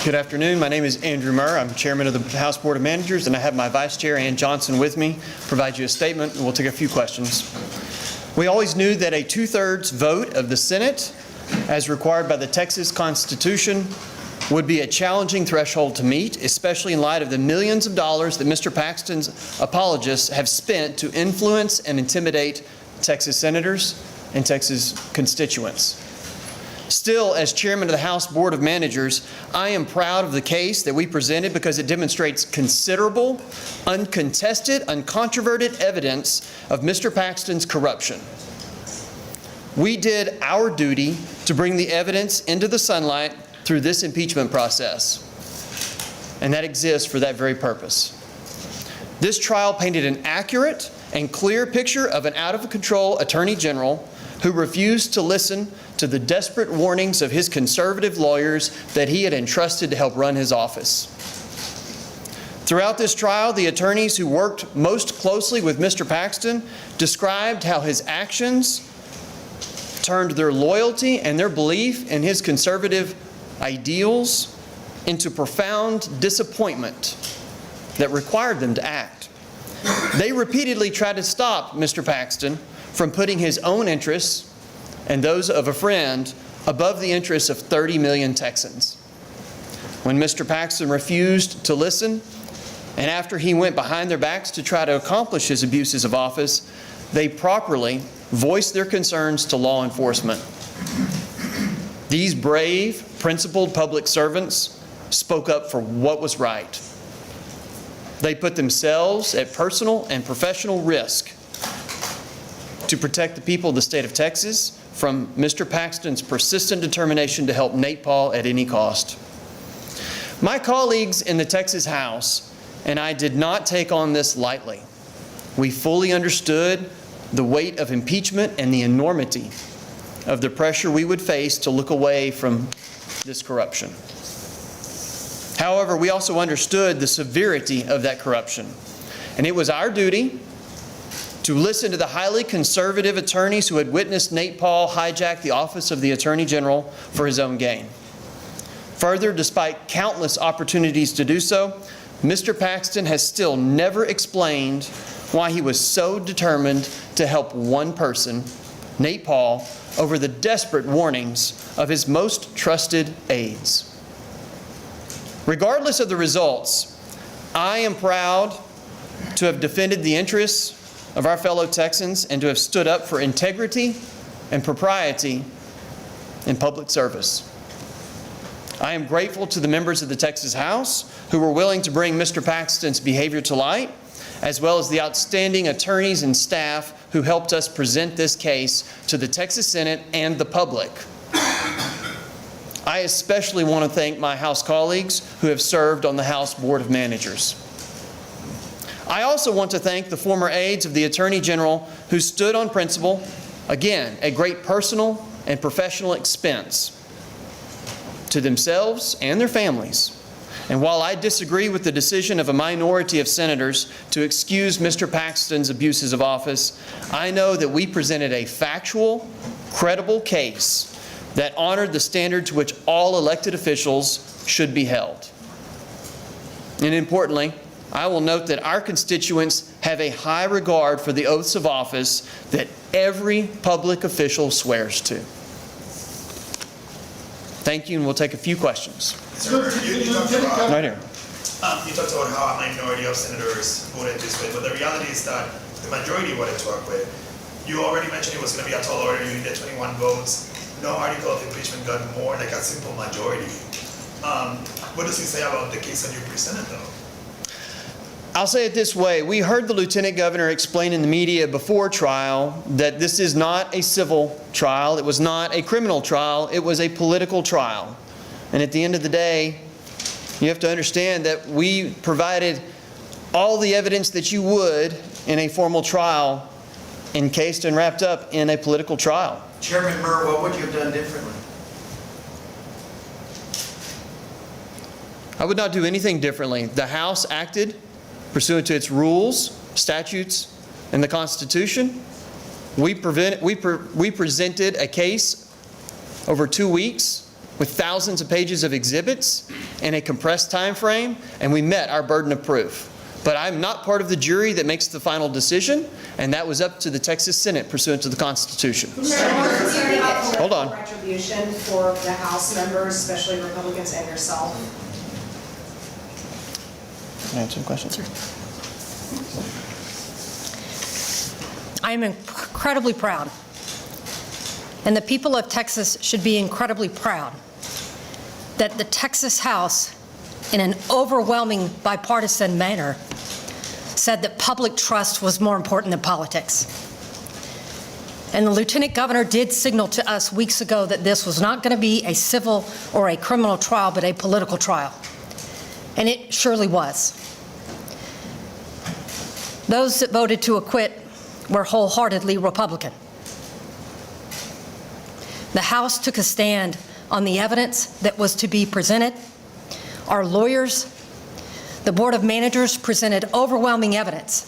Good afternoon. My name is Andrew Murr. I'm chairman of the House Board of Managers, and I have my vice chair, Ann Johnson, with me, provide you a statement, and we'll take a few questions. We always knew that a 2/3 vote of the Senate, as required by the Texas Constitution, would be a challenging threshold to meet, especially in light of the millions of dollars that Mr. Paxton's apologists have spent to influence and intimidate Texas senators and Texas constituents. Still, as chairman of the House Board of Managers, I am proud of the case that we presented because it demonstrates considerable, uncontested, uncontroverted evidence of Mr. Paxton's corruption. We did our duty to bring the evidence into the sunlight through this impeachment process, and that exists for that very purpose. This trial painted an accurate and clear picture of an out-of-control Attorney General who refused to listen to the desperate warnings of his conservative lawyers that he had entrusted to help run his office. Throughout this trial, the attorneys who worked most closely with Mr. Paxton described how his actions turned their loyalty and their belief in his conservative ideals into profound disappointment that required them to act. They repeatedly tried to stop Mr. Paxton from putting his own interests and those of a friend above the interests of 30 million Texans. When Mr. Paxton refused to listen, and after he went behind their backs to try to accomplish his abuses of office, they properly voiced their concerns to law enforcement. These brave, principled public servants spoke up for what was right. They put themselves at personal and professional risk to protect the people of the state of Texas from Mr. Paxton's persistent determination to help Nate Paul at any cost. My colleagues in the Texas House and I did not take on this lightly. We fully understood the weight of impeachment and the enormity of the pressure we would face to look away from this corruption. However, we also understood the severity of that corruption, and it was our duty to listen to the highly conservative attorneys who had witnessed Nate Paul hijack the office of the Attorney General for his own gain. Further, despite countless opportunities to do so, Mr. Paxton has still never explained why he was so determined to help one person, Nate Paul, over the desperate warnings of his most trusted aides. Regardless of the results, I am proud to have defended the interests of our fellow Texans and to have stood up for integrity and propriety in public service. I am grateful to the members of the Texas House who were willing to bring Mr. Paxton's behavior to light, as well as the outstanding attorneys and staff who helped us present this case to the Texas Senate and the public. I especially want to thank my House colleagues who have served on the House Board of Managers. I also want to thank the former aides of the Attorney General who stood on principle, again, at great personal and professional expense to themselves and their families. And while I disagree with the decision of a minority of senators to excuse Mr. Paxton's abuses of office, I know that we presented a factual, credible case that honored the standard to which all elected officials should be held. And importantly, I will note that our constituents have a high regard for the oaths of office that every public official swears to. Thank you, and we'll take a few questions. Sir, you talked about, Right here. you talked about how a minority of senators voted this way, but the reality is that the majority voted to acquit. You already mentioned it was going to be a tall order. You needed 21 votes. No article of impeachment got more, like a simple majority. What does he say about the case that you presented, though? I'll say it this way. We heard the Lieutenant Governor explain in the media before trial that this is not a civil trial. It was not a criminal trial. It was a political trial. And at the end of the day, you have to understand that we provided all the evidence that you would in a formal trial, encased and wrapped up in a political trial. Chairman Murr, what would you have done differently? I would not do anything differently. The House acted pursuant to its rules, statutes, and the Constitution. We presented a case over 2 weeks with thousands of pages of exhibits in a compressed time frame, and we met our burden of proof. But I'm not part of the jury that makes the final decision, and that was up to the Texas Senate pursuant to the Constitution. Hold on. Retribution for the House members, especially Republicans and yourself. Can I answer the question? I am incredibly proud, and the people of Texas should be incredibly proud, that the Texas House, in an overwhelming bipartisan manner, said that public trust was more important than politics. And the Lieutenant Governor did signal to us weeks ago that this was not going to be a civil or a criminal trial, but a political trial. And it surely was. Those that voted to acquit were wholeheartedly Republican. The House took a stand on the evidence that was to be presented. Our lawyers, the Board of Managers presented overwhelming evidence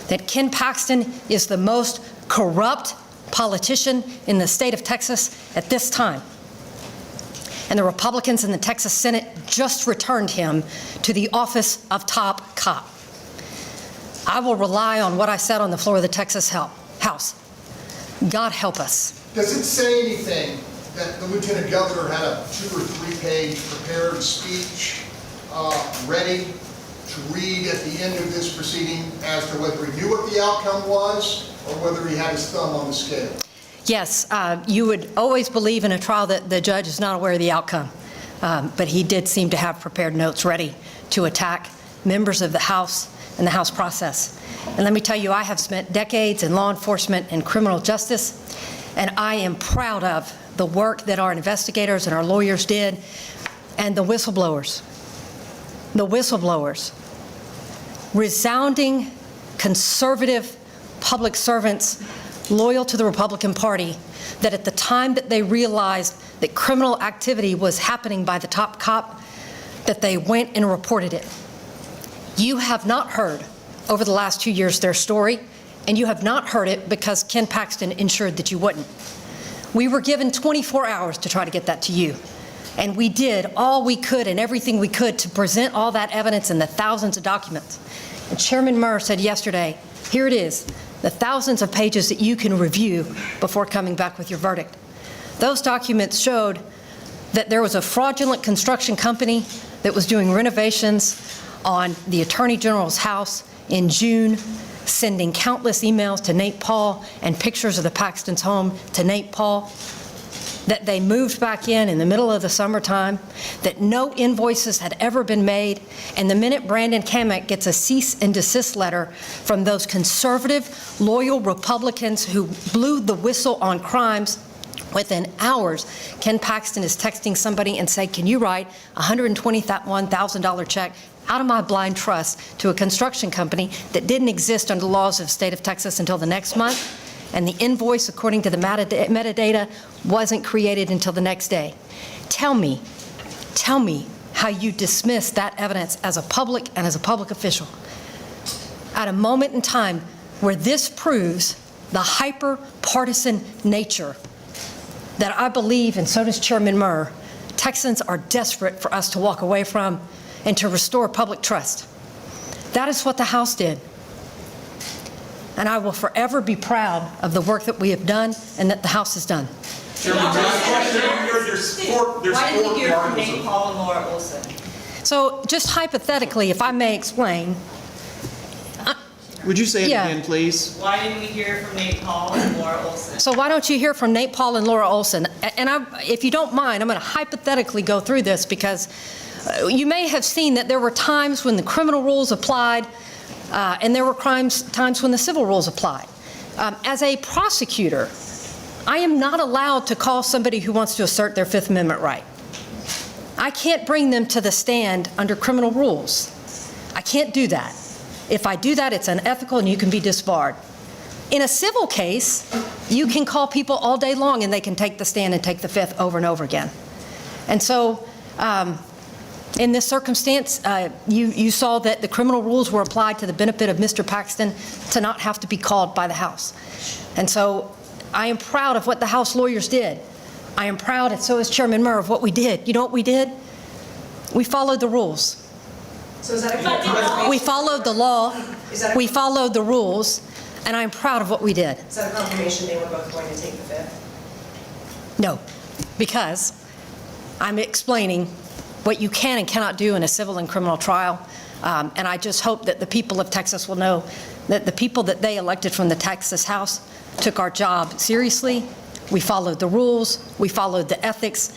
that Ken Paxton is the most corrupt politician in the state of Texas at this time. And the Republicans in the Texas Senate just returned him to the office of top cop. I will rely on what I said on the floor of the Texas House. God help us. Does it say anything that the Lieutenant Governor had a 2- or 3-page prepared speech ready to read at the end of this proceeding as to whether he knew what the outcome was or whether he had his thumb on the scale? Yes, you would always believe in a trial that the judge is not aware of the outcome. But he did seem to have prepared notes ready to attack members of the House and the House process. And let me tell you, I have spent decades in law enforcement and criminal justice, and I am proud of the work that our investigators and our lawyers did, and the whistleblowers. The whistleblowers. Resounding, conservative public servants loyal to the Republican Party that at the time that they realized that criminal activity was happening by the top cop, that they went and reported it. You have not heard over the last 2 years their story, and you have not heard it because Ken Paxton ensured that you wouldn't. We were given 24 hours to try to get that to you, and we did all we could and everything we could to present all that evidence and the thousands of documents. And Chairman Murr said yesterday, here it is, the thousands of pages that you can review before coming back with your verdict. Those documents showed that there was a fraudulent construction company that was doing renovations on the Attorney General's house in June, sending countless emails to Nate Paul and pictures of the Paxton's home to Nate Paul, that they moved back in the middle of the summertime, that no invoices had ever been made, and the minute Brandon Kamek gets a cease and desist letter from those conservative, loyal Republicans who blew the whistle on crimes, within hours, Ken Paxton is texting somebody and saying, can you write a $121,000 check out of my blind trust to a construction company that didn't exist under the laws of the state of Texas until the next month, and the invoice, according to the metadata, wasn't created until the next day. Tell me how you dismiss that evidence as a public and as a public official at a moment in time where this proves the hyper-partisan nature that I believe, and so does Chairman Murr, Texans are desperate for us to walk away from and to restore public trust. That is what the House did. And I will forever be proud of the work that we have done and that the House has done. Why did we hear from Nate Paul and Laura Olson? So just hypothetically, if I may explain. Would you say it Yeah. again, please? Why didn't we hear from Nate Paul and Laura Olson? So why don't you hear from Nate Paul and Laura Olson? And if you don't mind, I'm going to hypothetically go through this because you may have seen that there were times when the criminal rules applied and there were times when the civil rules applied. As a prosecutor, I am not allowed to call somebody who wants to assert their Fifth Amendment right. I can't bring them to the stand under criminal rules. I can't do that. If I do that, it's unethical and you can be disbarred. In a civil case, you can call people all day long and they can take the stand and take the Fifth over and over again. And so in this circumstance, you saw that the criminal rules were applied to the benefit of Mr. Paxton to not have to be called by the House. And so I am proud of what the House lawyers did. I am proud, and so is Chairman Murr, of what we did. You know what we did? We followed the rules. So is that a confirmation? We followed the law. Is that a- We followed the rules, and I'm proud of what we did. Is that a confirmation they were both going to take the fifth? No, because I'm explaining what you can and cannot do in a civil and criminal trial. And I just hope that the people of Texas will know that the people that they elected from the Texas House took our job seriously. We followed the rules, we followed the ethics,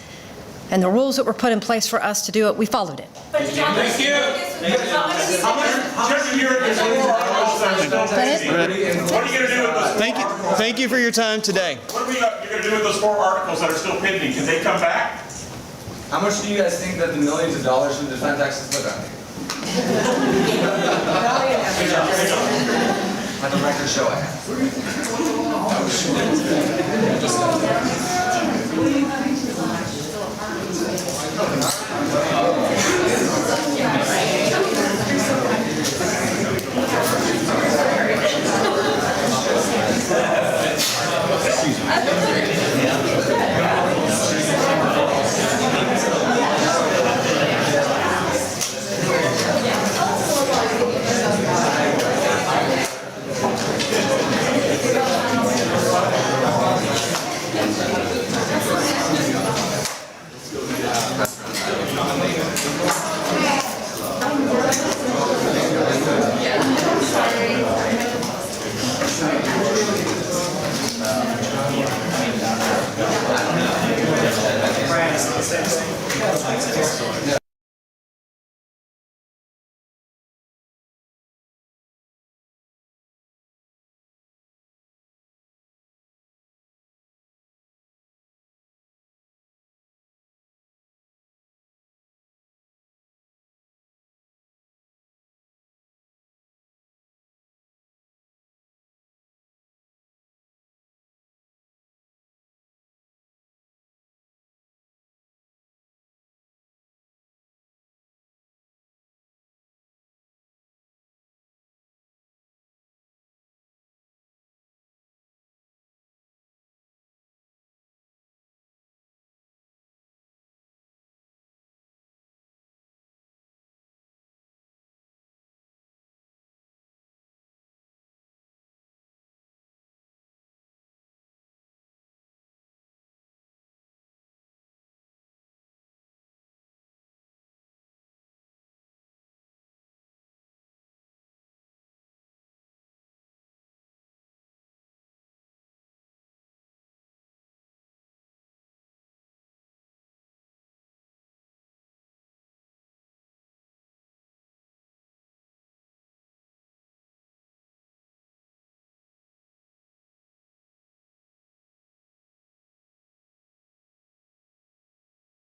and the rules that were put in place for us to do it, we followed it. Thank you. How much you're is four articles that are still pending? What are you gonna do with those? Thank you for your time today. What are you're gonna do with those four articles that are still pending? Can they come back? How much do you guys think that the millions of dollars from defense taxes look like? Let the record show I have.